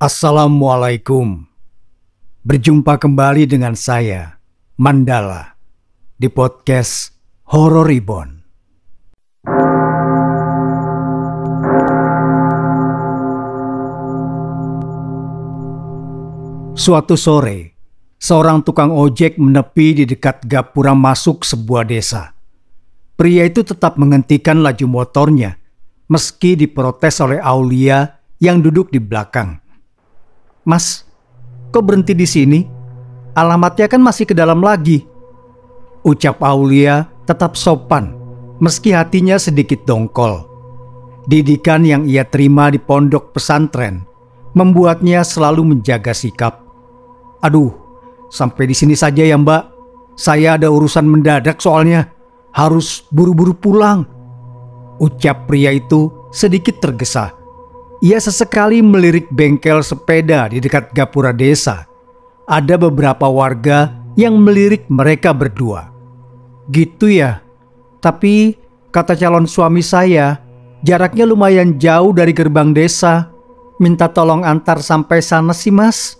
Assalamualaikum. Berjumpa kembali dengan saya, Mandala, di podcast Horor Reborn. Suatu sore, seorang tukang ojek menepi di dekat gapura masuk sebuah desa. Pria itu tetap menghentikan laju motornya, meski diprotes oleh Aulia yang duduk di belakang. "Mas, kok berhenti di sini? Alamatnya kan masih ke dalam lagi," ucap Aulia tetap sopan, meski hatinya sedikit dongkol. Didikan yang ia terima di pondok pesantren membuatnya selalu menjaga sikap. "Aduh, sampai di sini saja ya Mbak. Saya ada urusan mendadak soalnya. Harus buru-buru pulang," ucap pria itu sedikit tergesa. Ia sesekali melirik bengkel sepeda di dekat gapura desa. Ada beberapa warga yang melirik mereka berdua. "Gitu ya? Tapi kata calon suami saya, jaraknya lumayan jauh dari gerbang desa. Minta tolong antar sampai sana sih Mas,"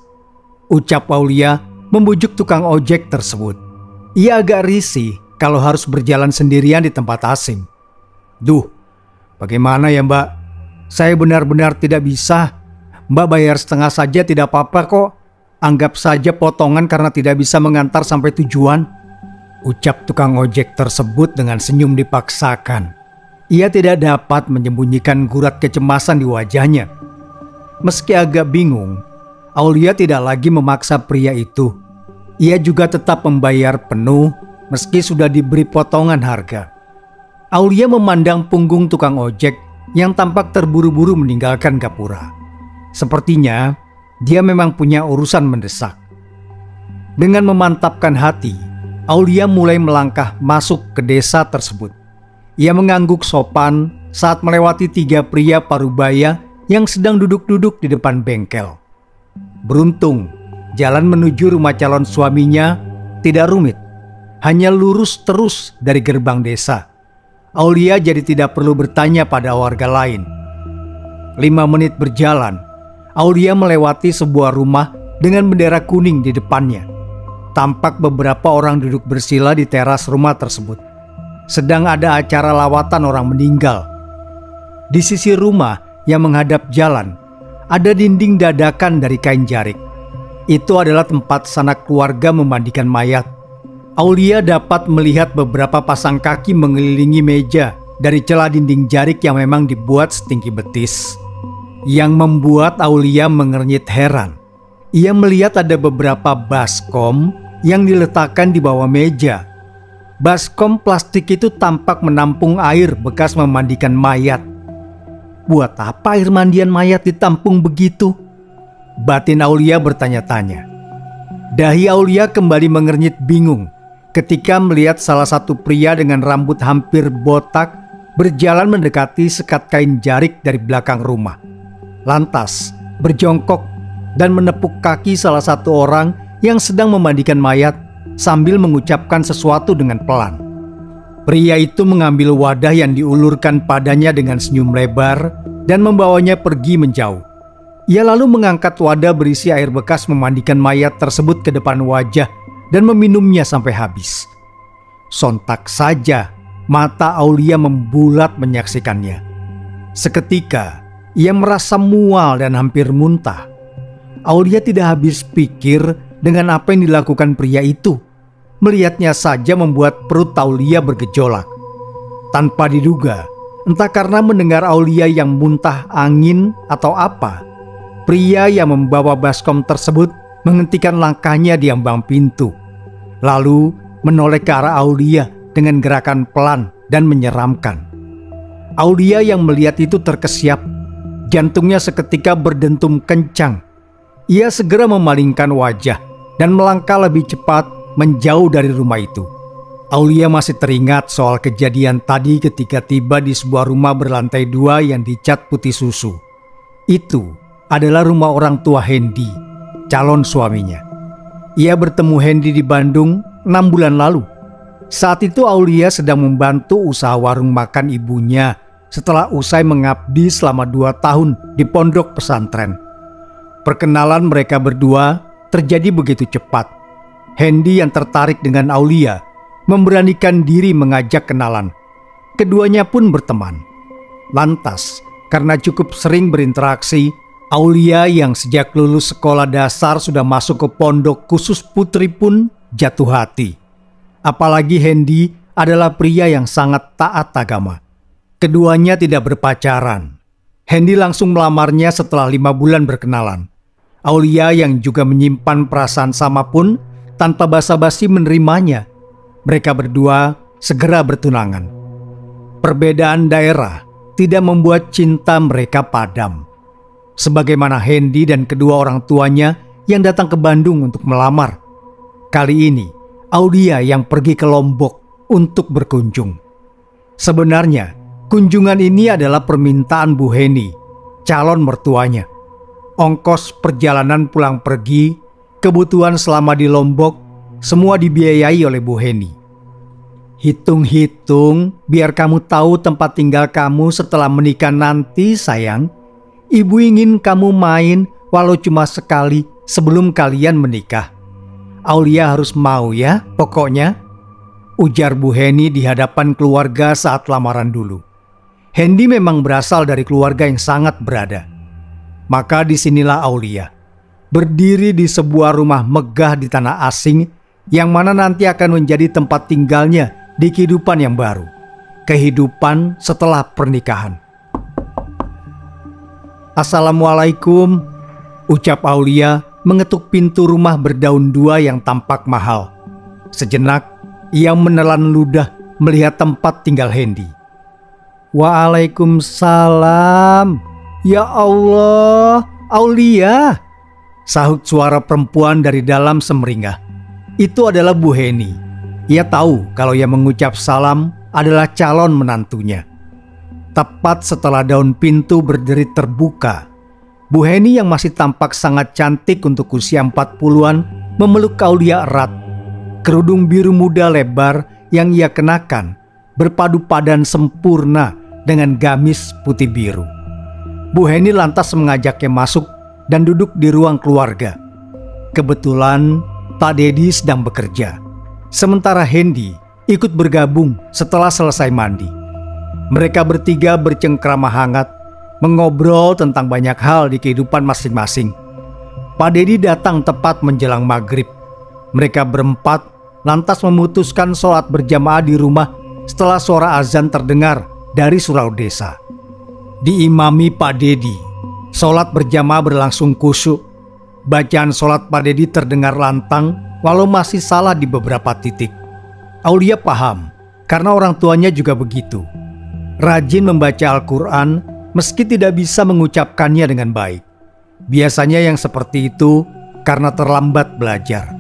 ucap Aulia membujuk tukang ojek tersebut. Ia agak risih kalau harus berjalan sendirian di tempat asing. "Duh, bagaimana ya Mbak? Saya benar-benar tidak bisa. Mbak bayar setengah saja tidak apa-apa kok. Anggap saja potongan karena tidak bisa mengantar sampai tujuan," ucap tukang ojek tersebut dengan senyum dipaksakan. Ia tidak dapat menyembunyikan gurat kecemasan di wajahnya. Meski agak bingung, Aulia tidak lagi memaksa pria itu. Ia juga tetap membayar penuh meski sudah diberi potongan harga. Aulia memandang punggung tukang ojek yang tampak terburu-buru meninggalkan gapura. Sepertinya dia memang punya urusan mendesak. Dengan memantapkan hati, Aulia mulai melangkah masuk ke desa tersebut. Ia mengangguk sopan saat melewati 3 pria parubaya yang sedang duduk-duduk di depan bengkel. Beruntung, jalan menuju rumah calon suaminya tidak rumit, hanya lurus terus dari gerbang desa. Aulia jadi tidak perlu bertanya pada warga lain. 5 menit berjalan, Aulia melewati sebuah rumah dengan bendera kuning di depannya. Tampak beberapa orang duduk bersila di teras rumah tersebut. Sedang ada acara lawatan orang meninggal. Di sisi rumah yang menghadap jalan, ada dinding dadakan dari kain jarik. Itu adalah tempat sanak keluarga memandikan mayat. Aulia dapat melihat beberapa pasang kaki mengelilingi meja dari celah dinding jarik yang memang dibuat setinggi betis. Yang membuat Aulia mengernyit heran, ia melihat ada beberapa baskom yang diletakkan di bawah meja. Baskom plastik itu tampak menampung air bekas memandikan mayat. Buat apa air mandian mayat ditampung begitu? Batin Aulia bertanya-tanya. Dahi Aulia kembali mengernyit bingung ketika melihat salah satu pria dengan rambut hampir botak berjalan mendekati sekat kain jarik dari belakang rumah. Lantas berjongkok dan menepuk kaki salah satu orang yang sedang memandikan mayat sambil mengucapkan sesuatu dengan pelan. Pria itu mengambil wadah yang diulurkan padanya dengan senyum lebar dan membawanya pergi menjauh. Ia lalu mengangkat wadah berisi air bekas memandikan mayat tersebut ke depan wajah dan meminumnya sampai habis. Sontak saja mata Aulia membulat menyaksikannya. Seketika ia merasa mual dan hampir muntah. Aulia tidak habis pikir dengan apa yang dilakukan pria itu. Melihatnya saja membuat perut Aulia bergejolak. Tanpa diduga, entah karena mendengar Aulia yang muntah angin atau apa, pria yang membawa baskom tersebut menghentikan langkahnya di ambang pintu, lalu menoleh ke arah Aulia dengan gerakan pelan dan menyeramkan. Aulia yang melihat itu terkesiap, jantungnya seketika berdentum kencang. Ia segera memalingkan wajah dan melangkah lebih cepat menjauh dari rumah itu. Aulia masih teringat soal kejadian tadi ketika tiba di sebuah rumah berlantai 2 yang dicat putih susu. Itu adalah rumah orang tua Hendy, calon suaminya. Ia bertemu Hendy di Bandung 6 bulan lalu. Saat itu Aulia sedang membantu usaha warung makan ibunya setelah usai mengabdi selama 2 tahun di pondok pesantren. Perkenalan mereka berdua terjadi begitu cepat. Hendy yang tertarik dengan Aulia memberanikan diri mengajak kenalan. Keduanya pun berteman. Lantas, karena cukup sering berinteraksi, Aulia yang sejak lulus sekolah dasar sudah masuk ke pondok khusus putri pun jatuh hati. Apalagi Hendy adalah pria yang sangat taat agama. Keduanya tidak berpacaran. Hendy langsung melamarnya setelah 5 bulan berkenalan. Aulia yang juga menyimpan perasaan sama pun tanpa basa-basi menerimanya. Mereka berdua segera bertunangan. Perbedaan daerah tidak membuat cinta mereka padam. Sebagaimana Hendy dan kedua orang tuanya yang datang ke Bandung untuk melamar. Kali ini, Aulia yang pergi ke Lombok untuk berkunjung. Sebenarnya, kunjungan ini adalah permintaan Bu Heni, calon mertuanya. Ongkos perjalanan pulang pergi, kebutuhan selama di Lombok, semua dibiayai oleh Bu Heni. Hitung-hitung, biar kamu tahu tempat tinggal kamu setelah menikah nanti, sayang. Ibu ingin kamu main walau cuma sekali sebelum kalian menikah. Aulia harus mau ya, pokoknya. Ujar Bu Heni di hadapan keluarga saat lamaran dulu. Hendy memang berasal dari keluarga yang sangat berada. Maka disinilah Aulia, berdiri di sebuah rumah megah di tanah asing yang mana nanti akan menjadi tempat tinggalnya di kehidupan yang baru. Kehidupan setelah pernikahan. Assalamualaikum, ucap Aulia mengetuk pintu rumah berdaun 2 yang tampak mahal. Sejenak, ia menelan ludah melihat tempat tinggal Hendy. Waalaikumsalam. Ya Allah, Aulia, sahut suara perempuan dari dalam semeringah. Itu adalah Bu Heni. Ia tahu kalau yang mengucap salam adalah calon menantunya. Tepat setelah daun pintu berderit terbuka, Bu Heni yang masih tampak sangat cantik untuk usia 40-an memeluk Aulia erat. Kerudung biru muda lebar yang ia kenakan berpadu padan sempurna dengan gamis putih biru. Bu Heni lantas mengajaknya masuk dan duduk di ruang keluarga. Kebetulan Pak Dedi sedang bekerja, sementara Hendy ikut bergabung setelah selesai mandi. Mereka bertiga bercengkrama hangat, mengobrol tentang banyak hal di kehidupan masing-masing. Pak Dedi datang tepat menjelang maghrib. Mereka berempat lantas memutuskan sholat berjamaah di rumah setelah suara azan terdengar dari surau desa. Diimami Pak Dedi, sholat berjamaah berlangsung khusyuk. Bacaan sholat Pak Dedi terdengar lantang walau masih salah di beberapa titik. Aulia paham karena orang tuanya juga begitu. Rajin membaca Al-Quran meski tidak bisa mengucapkannya dengan baik. Biasanya yang seperti itu karena terlambat belajar.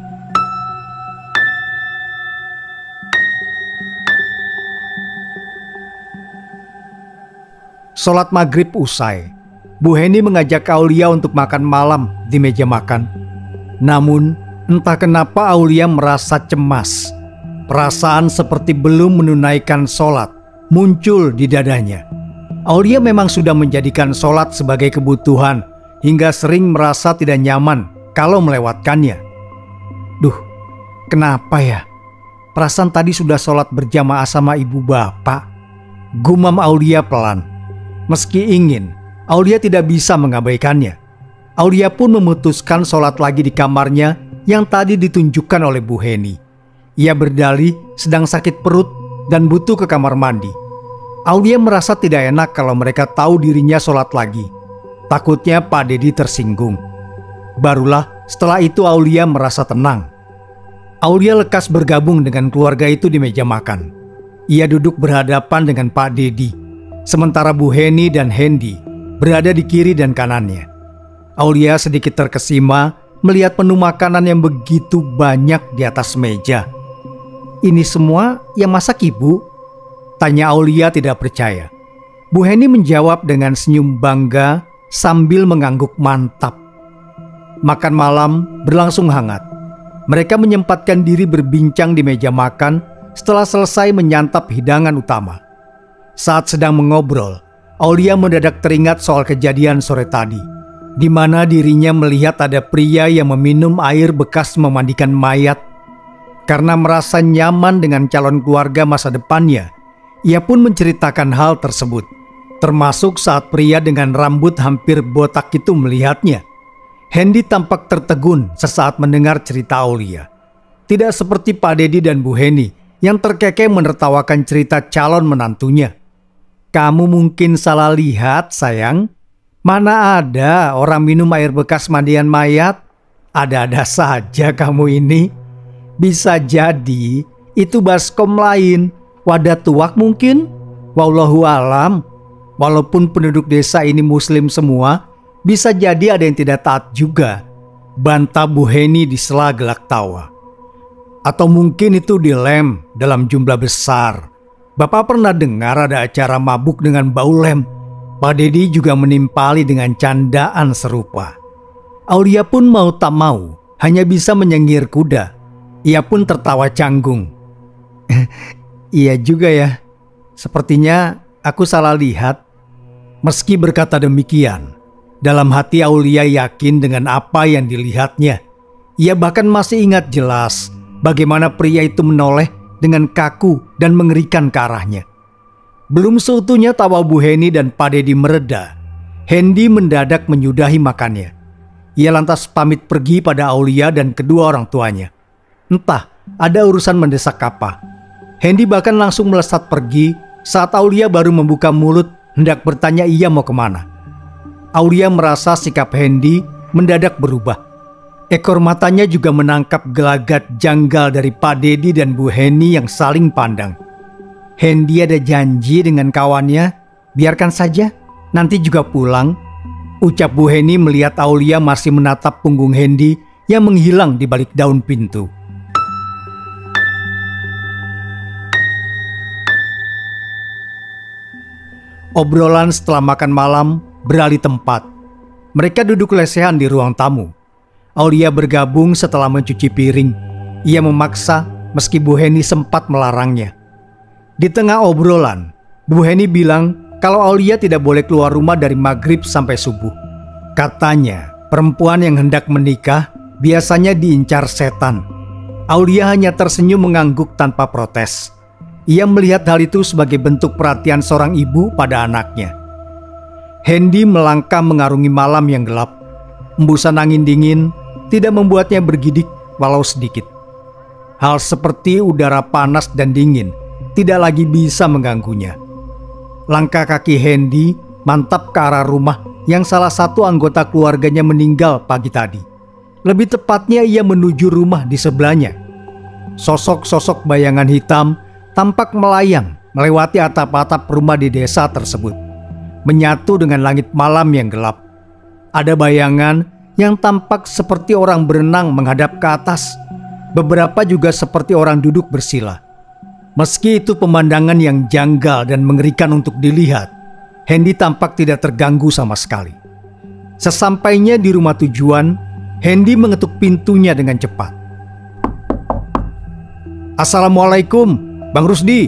Sholat maghrib usai, Bu Heni mengajak Aulia untuk makan malam di meja makan. Namun, entah kenapa Aulia merasa cemas. Perasaan seperti belum menunaikan sholat muncul di dadanya. Aulia memang sudah menjadikan sholat sebagai kebutuhan hingga sering merasa tidak nyaman kalau melewatkannya. Duh, kenapa ya? Perasaan tadi sudah sholat berjamaah sama ibu bapak. Gumam Aulia pelan. Meski ingin, Aulia tidak bisa mengabaikannya. Aulia pun memutuskan sholat lagi di kamarnya yang tadi ditunjukkan oleh Bu Heni. Ia berdalih sedang sakit perut dan butuh ke kamar mandi. Aulia merasa tidak enak kalau mereka tahu dirinya sholat lagi. Takutnya Pak Dedi tersinggung. Barulah setelah itu Aulia merasa tenang. Aulia lekas bergabung dengan keluarga itu di meja makan. Ia duduk berhadapan dengan Pak Dedi, sementara Bu Heni dan Hendy berada di kiri dan kanannya. Aulia sedikit terkesima melihat menu makanan yang begitu banyak di atas meja. Ini semua yang masak ibu? Tanya Aulia tidak percaya. Bu Heni menjawab dengan senyum bangga sambil mengangguk mantap. Makan malam berlangsung hangat. Mereka menyempatkan diri berbincang di meja makan setelah selesai menyantap hidangan utama. Saat sedang mengobrol, Aulia mendadak teringat soal kejadian sore tadi. di mana dirinya melihat ada pria yang meminum air bekas memandikan mayat. Karena merasa nyaman dengan calon keluarga masa depannya, ia pun menceritakan hal tersebut, termasuk saat pria dengan rambut hampir botak itu melihatnya. Hendy tampak tertegun sesaat mendengar cerita Aulia. Tidak seperti Pak Dedi dan Bu Heni yang terkekeh menertawakan cerita calon menantunya. "Kamu mungkin salah lihat, sayang. Mana ada orang minum air bekas mandian mayat? Ada-ada saja kamu ini. Bisa jadi itu baskom lain, wadah tuak mungkin. Wallahu alam. Walaupun penduduk desa ini muslim semua, bisa jadi ada yang tidak taat juga," bantah Bu Heni di sela gelak tawa. "Atau mungkin itu dilem dalam jumlah besar. Bapak pernah dengar ada acara mabuk dengan bau lem?" Pak Dedi juga menimpali dengan candaan serupa. Aulia pun mau tak mau hanya bisa menyengir kuda. Ia pun tertawa canggung. "Iya juga ya. Sepertinya aku salah lihat." Meski berkata demikian, dalam hati Aulia yakin dengan apa yang dilihatnya. Ia bahkan masih ingat jelas bagaimana pria itu menoleh dengan kaku dan mengerikan ke arahnya. Belum seutuhnya tawa Bu Heni dan Pak Dedi mereda, Hendy mendadak menyudahi makannya. Ia lantas pamit pergi pada Aulia dan kedua orang tuanya. Entah ada urusan mendesak apa. Hendy bahkan langsung melesat pergi saat Aulia baru membuka mulut hendak bertanya ia mau kemana. Aulia merasa sikap Hendy mendadak berubah. Ekor matanya juga menangkap gelagat janggal dari Pak Dedi dan Bu Heni yang saling pandang. "Hendy ada janji dengan kawannya, biarkan saja, nanti juga pulang," ucap Bu Heni melihat Aulia masih menatap punggung Hendy yang menghilang di balik daun pintu. Obrolan setelah makan malam beralih tempat. Mereka duduk lesehan di ruang tamu. Aulia bergabung setelah mencuci piring. Ia memaksa meski Bu Heni sempat melarangnya. Di tengah obrolan, Bu Heni bilang kalau Aulia tidak boleh keluar rumah dari maghrib sampai subuh. Katanya, perempuan yang hendak menikah biasanya diincar setan. Aulia hanya tersenyum mengangguk tanpa protes. Ia melihat hal itu sebagai bentuk perhatian seorang ibu pada anaknya. Hendy melangkah mengarungi malam yang gelap. Embusan angin dingin tidak membuatnya bergidik walau sedikit. Hal seperti udara panas dan dingin tidak lagi bisa mengganggunya. Langkah kaki Hendy mantap ke arah rumah yang salah satu anggota keluarganya meninggal pagi tadi. Lebih tepatnya ia menuju rumah di sebelahnya. Sosok-sosok bayangan hitam tampak melayang melewati atap-atap rumah di desa tersebut, menyatu dengan langit malam yang gelap. Ada bayangan yang tampak seperti orang berenang menghadap ke atas. Beberapa juga seperti orang duduk bersila. Meski itu pemandangan yang janggal dan mengerikan untuk dilihat, Hendy tampak tidak terganggu sama sekali. Sesampainya di rumah tujuan, Hendy mengetuk pintunya dengan cepat. "Assalamualaikum, Bang Rusdi,"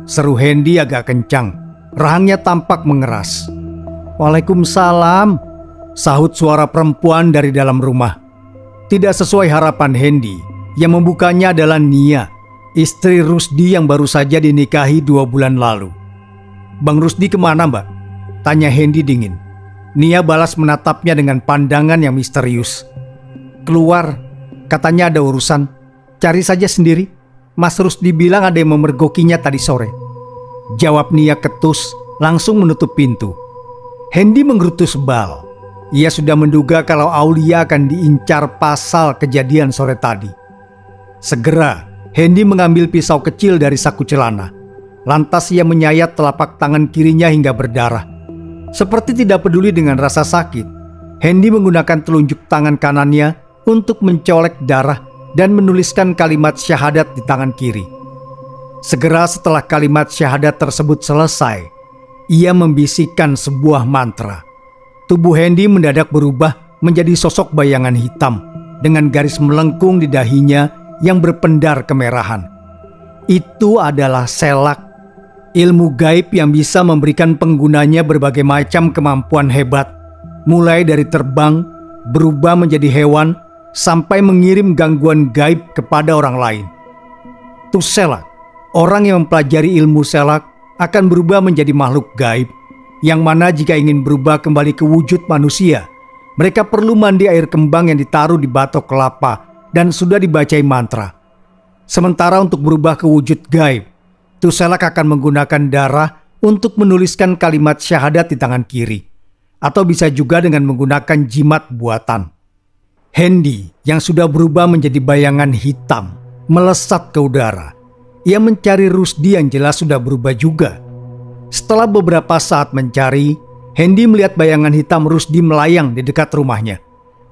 seru Hendy agak kencang. Rahangnya tampak mengeras. "Waalaikumsalam," sahut suara perempuan dari dalam rumah. Tidak sesuai harapan Hendy, yang membukanya adalah Nia, istri Rusdi yang baru saja dinikahi 2 bulan lalu. "Bang Rusdi kemana, Mbak?" tanya Hendy dingin. Nia balas menatapnya dengan pandangan yang misterius. "Keluar, katanya ada urusan. Cari saja sendiri. Mas Rusdi bilang ada yang memergokinya tadi sore," jawab Nia ketus, langsung menutup pintu. Hendy menggerutu sebal. Ia sudah menduga kalau Aulia akan diincar pasal kejadian sore tadi. Segera Hendy mengambil pisau kecil dari saku celana. Lantas ia menyayat telapak tangan kirinya hingga berdarah. Seperti tidak peduli dengan rasa sakit, Hendy menggunakan telunjuk tangan kanannya untuk mencolek darah dan menuliskan kalimat syahadat di tangan kiri. Segera setelah kalimat syahadat tersebut selesai, ia membisikkan sebuah mantra. Tubuh Hendy mendadak berubah menjadi sosok bayangan hitam dengan garis melengkung di dahinya yang berpendar kemerahan. Itu adalah selak, ilmu gaib yang bisa memberikan penggunanya berbagai macam kemampuan hebat. mulai dari terbang, berubah menjadi hewan, sampai mengirim gangguan gaib kepada orang lain. Tuselak, orang yang mempelajari ilmu selak, akan berubah menjadi makhluk gaib, yang mana jika ingin berubah kembali ke wujud manusia, mereka perlu mandi air kembang yang ditaruh di batok kelapa dan sudah dibacai mantra. Sementara untuk berubah ke wujud gaib, Tuselak akan menggunakan darah untuk menuliskan kalimat syahadat di tangan kiri, atau bisa juga dengan menggunakan jimat buatan. Hendy yang sudah berubah menjadi bayangan hitam melesat ke udara. Ia mencari Rusdi yang jelas sudah berubah juga. Setelah beberapa saat mencari, Hendy melihat bayangan hitam Rusdi melayang di dekat rumahnya,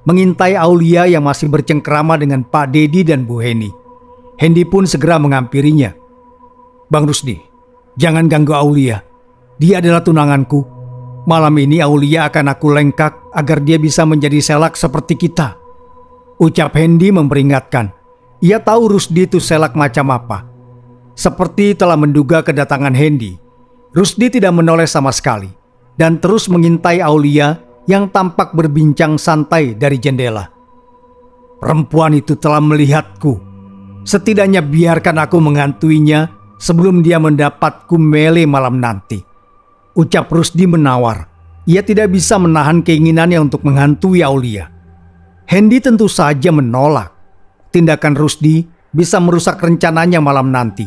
mengintai Aulia yang masih bercengkrama dengan Pak Dedi dan Bu Heni. Hendy pun segera menghampirinya. "Bang Rusdi, jangan ganggu Aulia. Dia adalah tunanganku. Malam ini Aulia akan aku lengkak agar dia bisa menjadi selak seperti kita," ucap Hendy memperingatkan. Ia tahu Rusdi itu selak macam apa. Seperti telah menduga kedatangan Hendy, Rusdi tidak menoleh sama sekali dan terus mengintai Aulia yang tampak berbincang santai dari jendela. "Perempuan itu telah melihatku. Setidaknya biarkan aku menghantuinya sebelum dia mendapatku mele malam nanti," ucap Rusdi menawar. Ia tidak bisa menahan keinginannya untuk menghantui Aulia. Hendy tentu saja menolak. Tindakan Rusdi bisa merusak rencananya malam nanti.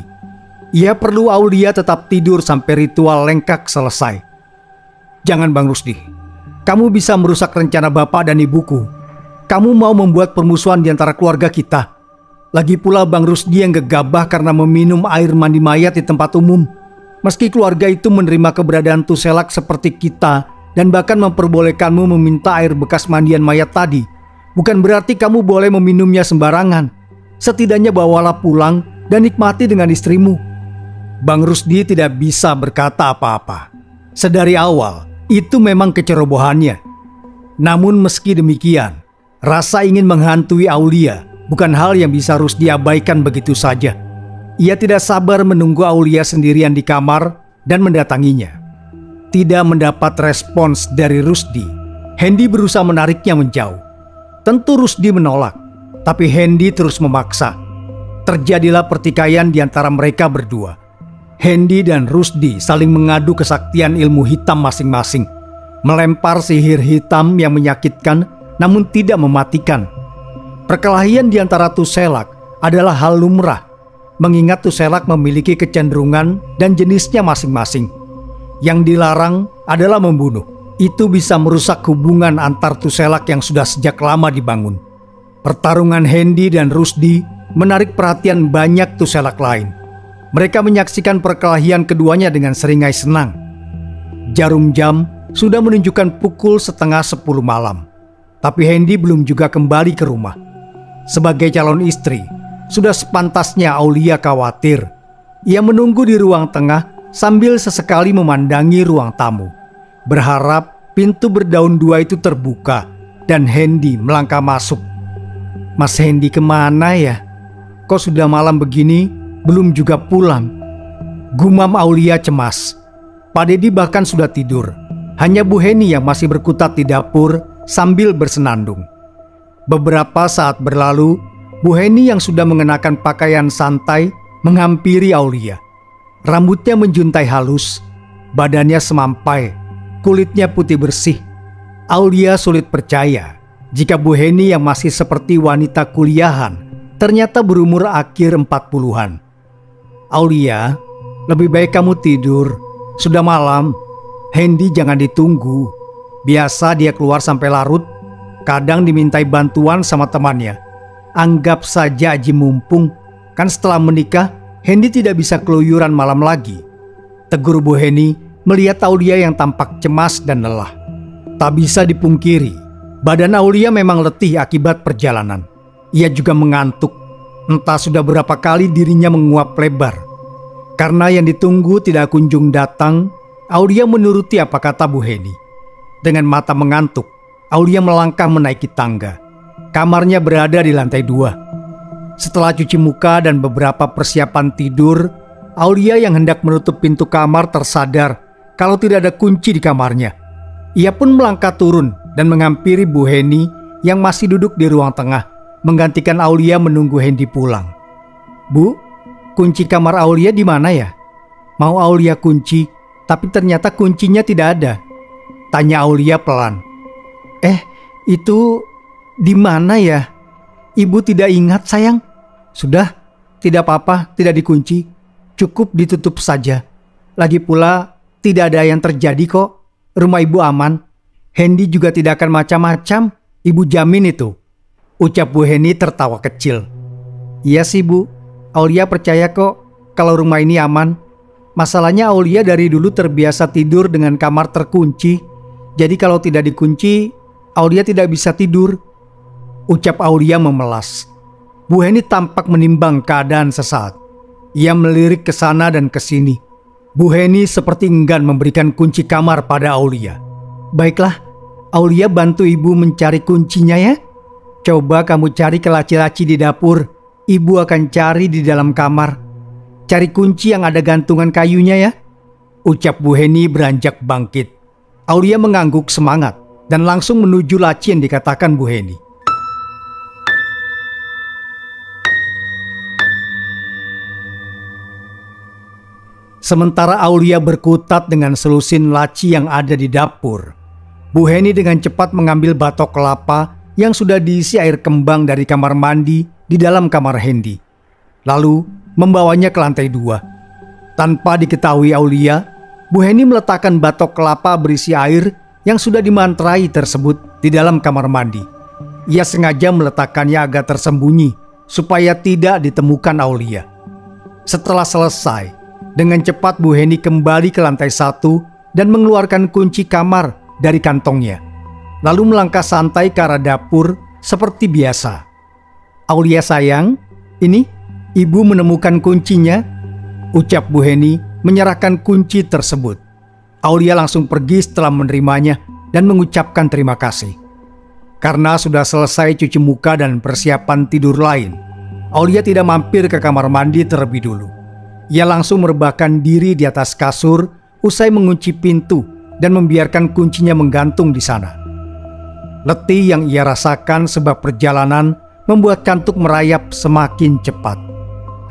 Ia perlu Aulia tetap tidur sampai ritual lengkak selesai. "Jangan Bang Rusdi. Kamu bisa merusak rencana bapak dan ibuku. Kamu mau membuat permusuhan di antara keluarga kita. Lagi pula Bang Rusdi yang gegabah karena meminum air mandi mayat di tempat umum. Meski keluarga itu menerima keberadaan Tuselak seperti kita dan bahkan memperbolehkanmu meminta air bekas mandian mayat tadi, bukan berarti kamu boleh meminumnya sembarangan. Setidaknya bawalah pulang dan nikmati dengan istrimu." Bang Rusdi tidak bisa berkata apa-apa. Sedari awal, itu memang kecerobohannya. Namun meski demikian, rasa ingin menghantui Aulia bukan hal yang bisa Rusdi abaikan begitu saja. Ia tidak sabar menunggu Aulia sendirian di kamar dan mendatanginya. Tidak mendapat respons dari Rusdi, Hendy berusaha menariknya menjauh. Tentu Rusdi menolak, tapi Hendy terus memaksa. Terjadilah pertikaian di antara mereka berdua. Hendy dan Rusdi saling mengadu kesaktian ilmu hitam masing-masing, melempar sihir hitam yang menyakitkan namun tidak mematikan. Perkelahian di antara Tuselak adalah hal lumrah, mengingat Tuselak memiliki kecenderungan dan jenisnya masing-masing. Yang dilarang adalah membunuh. Itu bisa merusak hubungan antar Tuselak yang sudah sejak lama dibangun. Pertarungan Hendy dan Rusdi menarik perhatian banyak Tuselak lain. Mereka menyaksikan perkelahian keduanya dengan seringai senang. Jarum jam sudah menunjukkan pukul 9:30 malam. Tapi Hendy belum juga kembali ke rumah. Sebagai calon istri, sudah sepantasnya Aulia khawatir. Ia menunggu di ruang tengah sambil sesekali memandangi ruang tamu, berharap pintu berdaun dua itu terbuka dan Hendy melangkah masuk. "Mas Hendy kemana ya? Kok sudah malam begini belum juga pulang?" gumam Aulia cemas. Pak Dedi bahkan sudah tidur. Hanya Bu Heni yang masih berkutat di dapur sambil bersenandung. Beberapa saat berlalu, Bu Heni yang sudah mengenakan pakaian santai menghampiri Aulia. Rambutnya menjuntai halus, badannya semampai, kulitnya putih bersih. Aulia sulit percaya jika Bu Heni yang masih seperti wanita kuliahan ternyata berumur akhir 40-an. "Aulia, lebih baik kamu tidur. Sudah malam. Hendy jangan ditunggu. Biasa dia keluar sampai larut. Kadang dimintai bantuan sama temannya. Anggap saja aji mumpung. Kan setelah menikah, Hendy tidak bisa keluyuran malam lagi," tegur Bu Heni melihat Aulia yang tampak cemas dan lelah. Tak bisa dipungkiri, badan Aulia memang letih akibat perjalanan. Ia juga mengantuk. Entah sudah berapa kali dirinya menguap lebar. Karena yang ditunggu tidak kunjung datang, Aulia menuruti apa kata Bu Heni. Dengan mata mengantuk, Aulia melangkah menaiki tangga. Kamarnya berada di lantai 2. Setelah cuci muka dan beberapa persiapan tidur, Aulia yang hendak menutup pintu kamar tersadar kalau tidak ada kunci di kamarnya. Ia pun melangkah turun dan menghampiri Bu Heni yang masih duduk di ruang tengah, menggantikan Aulia menunggu Hendy pulang. "Bu, kunci kamar Aulia di mana ya?" Mau Aulia kunci, tapi ternyata kuncinya tidak ada. Tanya Aulia pelan. Itu di mana ya? Ibu tidak ingat, sayang." "Sudah, tidak apa-apa, tidak dikunci. Cukup ditutup saja. Lagi pula tidak ada yang terjadi kok. Rumah ibu aman. Hendy juga tidak akan macam-macam. Ibu jamin itu," ucap Bu Heni tertawa kecil. "Iya sih Bu, Aulia percaya kok kalau rumah ini aman. Masalahnya Aulia dari dulu terbiasa tidur dengan kamar terkunci. Jadi kalau tidak dikunci, Aulia tidak bisa tidur," ucap Aulia memelas. Bu Heni tampak menimbang keadaan sesaat. Ia melirik ke sana dan ke sini. Bu Heni seperti enggan memberikan kunci kamar pada Aulia. "Baiklah, Aulia bantu ibu mencari kuncinya ya. Coba kamu cari ke laci-laci di dapur. Ibu akan cari di dalam kamar. Cari kunci yang ada gantungan kayunya ya," ucap Bu Heni beranjak bangkit. Aulia mengangguk semangat dan langsung menuju laci yang dikatakan Bu Heni. Sementara Aulia berkutat dengan selusin laci yang ada di dapur, Bu Heni dengan cepat mengambil batok kelapa yang sudah diisi air kembang dari kamar mandi di dalam kamar Hendy. Lalu membawanya ke lantai 2. Tanpa diketahui Aulia, Bu Heni meletakkan batok kelapa berisi air yang sudah dimantrai tersebut di dalam kamar mandi. Ia sengaja meletakkannya agak tersembunyi supaya tidak ditemukan Aulia. Setelah selesai, dengan cepat Bu Heni kembali ke lantai 1 dan mengeluarkan kunci kamar dari kantongnya. Lalu melangkah santai ke arah dapur seperti biasa. "Aulia sayang, ini ibu menemukan kuncinya," ucap Bu Heni menyerahkan kunci tersebut. Aulia langsung pergi setelah menerimanya dan mengucapkan terima kasih. Karena sudah selesai cuci muka dan persiapan tidur lain, Aulia tidak mampir ke kamar mandi terlebih dulu. Ia langsung merebahkan diri di atas kasur usai mengunci pintu dan membiarkan kuncinya menggantung di sana. Letih yang ia rasakan sebab perjalanan membuat kantuk merayap semakin cepat.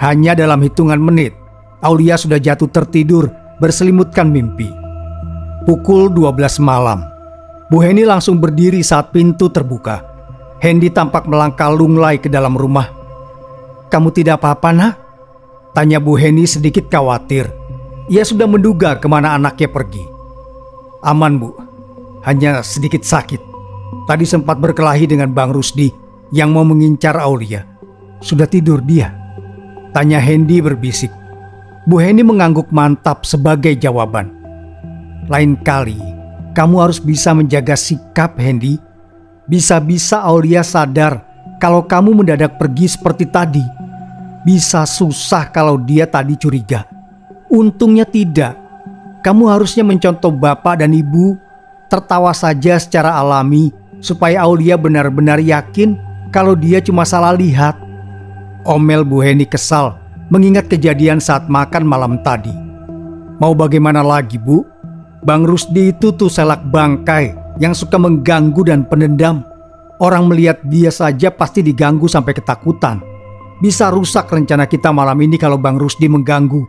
Hanya dalam hitungan menit, Aulia sudah jatuh tertidur berselimutkan mimpi. Pukul 12 malam, Bu Heni langsung berdiri saat pintu terbuka. Hendy tampak melangkah lunglai ke dalam rumah. "Kamu tidak apa-apa, Nak?" tanya Bu Heni sedikit khawatir. Ia sudah menduga kemana anaknya pergi. "Aman, Bu. Hanya sedikit sakit. Tadi sempat berkelahi dengan Bang Rusdi yang mau mengincar Aulia." "Sudah tidur dia?" tanya Hendy berbisik. Bu Heni mengangguk mantap sebagai jawaban. "Lain kali, kamu harus bisa menjaga sikap, Hendy. Bisa-bisa Aulia sadar kalau kamu mendadak pergi seperti tadi. Bisa susah kalau dia tadi curiga. Untungnya tidak. Kamu harusnya mencontoh bapak dan ibu, tertawa saja secara alami supaya Aulia benar-benar yakin kalau dia cuma salah lihat." Omel Bu Heni kesal mengingat kejadian saat makan malam tadi. "Mau bagaimana lagi, Bu? Bang Rusdi itu tuh selak bangkai yang suka mengganggu dan pendendam. Orang melihat dia saja pasti diganggu sampai ketakutan. Bisa rusak rencana kita malam ini kalau Bang Rusdi mengganggu,"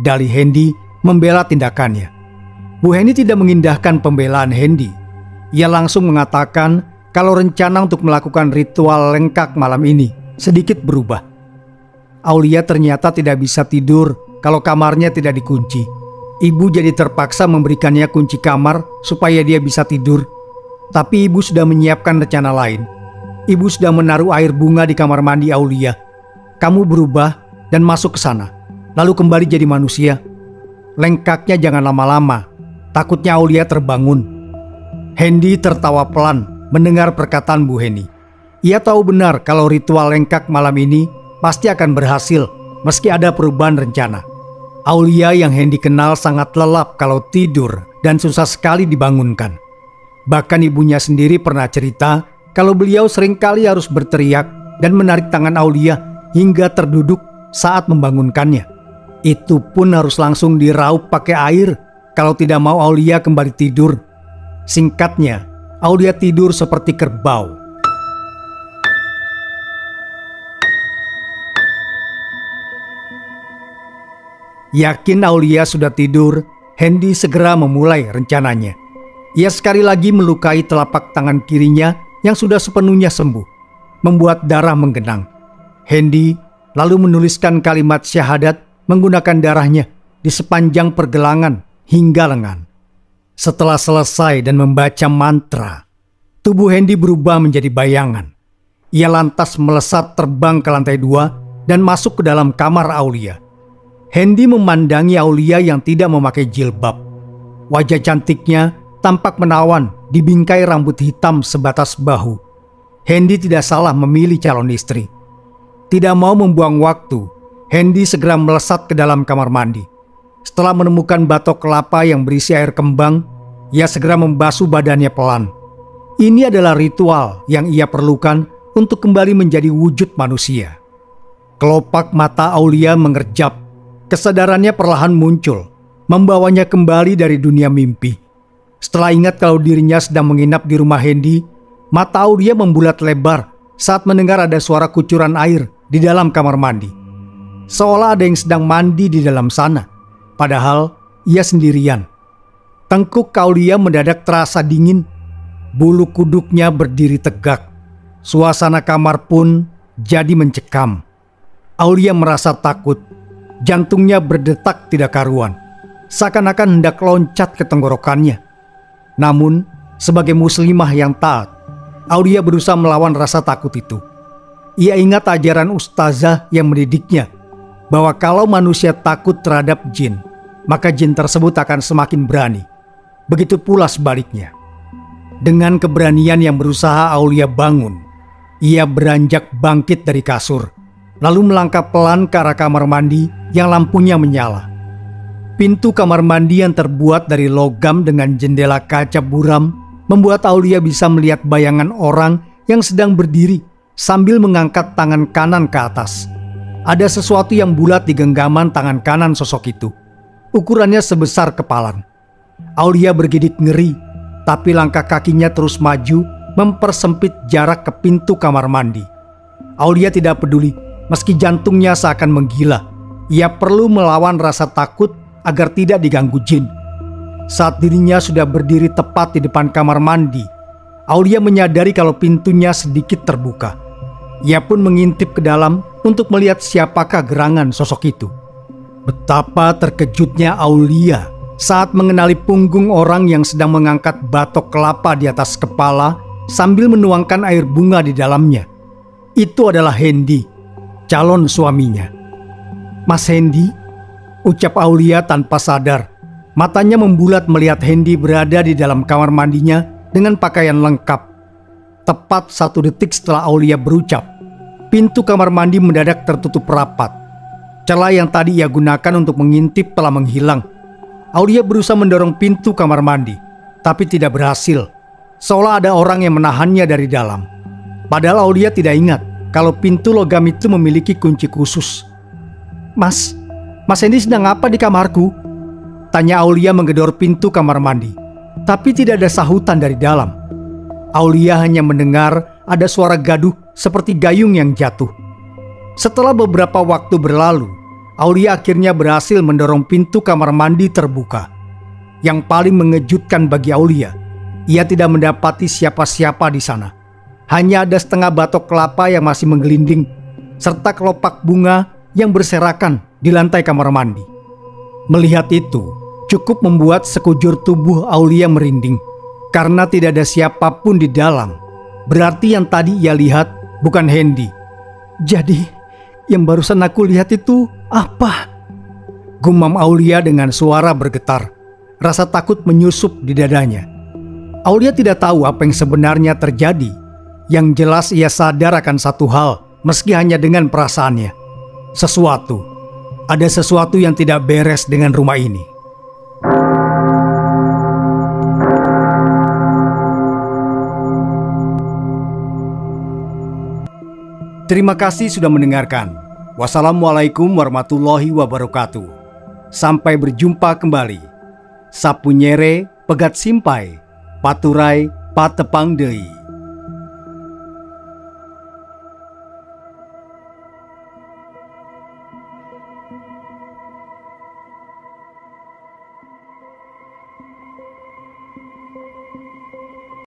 dalih Hendy membela tindakannya. Bu Heni tidak mengindahkan pembelaan Hendy. Ia langsung mengatakan kalau rencana untuk melakukan ritual lengkak malam ini sedikit berubah. Aulia ternyata tidak bisa tidur kalau kamarnya tidak dikunci. Ibu jadi terpaksa memberikannya kunci kamar supaya dia bisa tidur. Tapi ibu sudah menyiapkan rencana lain. Ibu sudah menaruh air bunga di kamar mandi Aulia. "Kamu berubah dan masuk ke sana, lalu kembali jadi manusia. Lengkaknya jangan lama-lama, takutnya Aulia terbangun." Hendy tertawa pelan mendengar perkataan Bu Heni. Ia tahu benar kalau ritual lengkak malam ini pasti akan berhasil meski ada perubahan rencana. Aulia yang Hendy kenal sangat lelap kalau tidur dan susah sekali dibangunkan. Bahkan ibunya sendiri pernah cerita kalau beliau seringkali harus berteriak dan menarik tangan Aulia hingga terduduk saat membangunkannya. Itu pun harus langsung diraup pakai air kalau tidak mau Aulia kembali tidur. Singkatnya, Aulia tidur seperti kerbau. Yakin Aulia sudah tidur, Hendy segera memulai rencananya. Ia sekali lagi melukai telapak tangan kirinya yang sudah sepenuhnya sembuh, membuat darah menggenang. Hendy lalu menuliskan kalimat syahadat menggunakan darahnya di sepanjang pergelangan hingga lengan. Setelah selesai dan membaca mantra, tubuh Hendy berubah menjadi bayangan. Ia lantas melesat terbang ke lantai 2 dan masuk ke dalam kamar Aulia. Hendy memandangi Aulia yang tidak memakai jilbab. Wajah cantiknya tampak menawan di bingkai rambut hitam sebatas bahu. Hendy tidak salah memilih calon istri. Tidak mau membuang waktu, Hendy segera melesat ke dalam kamar mandi. Setelah menemukan batok kelapa yang berisi air kembang, ia segera membasuh badannya pelan. Ini adalah ritual yang ia perlukan untuk kembali menjadi wujud manusia. Kelopak mata Aulia mengerjap. Kesadarannya perlahan muncul, membawanya kembali dari dunia mimpi. Setelah ingat kalau dirinya sedang menginap di rumah Hendy, mata Aulia membulat lebar saat mendengar ada suara kucuran air di dalam kamar mandi. Seolah ada yang sedang mandi di dalam sana, padahal ia sendirian. Tengkuk Aulia mendadak terasa dingin, bulu kuduknya berdiri tegak. Suasana kamar pun jadi mencekam. Aulia merasa takut. Jantungnya berdetak tidak karuan, seakan-akan hendak loncat ke tenggorokannya. Namun, sebagai muslimah yang taat, Aulia berusaha melawan rasa takut itu. Ia ingat ajaran ustazah yang mendidiknya, bahwa kalau manusia takut terhadap jin, maka jin tersebut akan semakin berani. Begitu pula sebaliknya. Dengan keberanian yang berusaha Aulia bangun, ia beranjak bangkit dari kasur, lalu melangkah pelan ke arah kamar mandi yang lampunya menyala. Pintu kamar mandi yang terbuat dari logam dengan jendela kaca buram membuat Aulia bisa melihat bayangan orang yang sedang berdiri sambil mengangkat tangan kanan ke atas. Ada sesuatu yang bulat di genggaman tangan kanan sosok itu. Ukurannya sebesar kepalan. Aulia bergidik ngeri, tapi langkah kakinya terus maju mempersempit jarak ke pintu kamar mandi. Aulia tidak peduli. Meski jantungnya seakan menggila, ia perlu melawan rasa takut agar tidak diganggu jin. Saat dirinya sudah berdiri tepat di depan kamar mandi, Aulia menyadari kalau pintunya sedikit terbuka. Ia pun mengintip ke dalam untuk melihat siapakah gerangan sosok itu. Betapa terkejutnya Aulia saat mengenali punggung orang yang sedang mengangkat batok kelapa di atas kepala sambil menuangkan air bunga di dalamnya. Itu adalah Hendy, calon suaminya. "Mas Hendy?" ucap Aulia tanpa sadar. Matanya membulat melihat Hendy berada di dalam kamar mandinya dengan pakaian lengkap. Tepat 1 detik setelah Aulia berucap, pintu kamar mandi mendadak tertutup rapat. Celah yang tadi ia gunakan untuk mengintip telah menghilang. Aulia berusaha mendorong pintu kamar mandi, tapi tidak berhasil. Seolah ada orang yang menahannya dari dalam. Padahal Aulia tidak ingat kalau pintu logam itu memiliki kunci khusus. Mas Hendy sedang apa di kamarku?" tanya Aulia menggedor pintu kamar mandi. Tapi tidak ada sahutan dari dalam. Aulia hanya mendengar ada suara gaduh seperti gayung yang jatuh. Setelah beberapa waktu berlalu, Aulia akhirnya berhasil mendorong pintu kamar mandi terbuka. Yang paling mengejutkan bagi Aulia, ia tidak mendapati siapa-siapa di sana. Hanya ada setengah batok kelapa yang masih menggelinding, serta kelopak bunga yang berserakan di lantai kamar mandi. Melihat itu, cukup membuat sekujur tubuh Aulia merinding. Karena tidak ada siapapun di dalam, berarti yang tadi ia lihat bukan Hendy. "Jadi, yang barusan aku lihat itu apa?" gumam Aulia dengan suara bergetar. Rasa takut menyusup di dadanya. Aulia tidak tahu apa yang sebenarnya terjadi. Yang jelas ia sadar akan satu hal, meski hanya dengan perasaannya. Ada sesuatu yang tidak beres dengan rumah ini. Terima kasih sudah mendengarkan. Wassalamualaikum warahmatullahi wabarakatuh. Sampai berjumpa kembali. Sapunyere, Pegat Simpai, Paturai, patepang deui.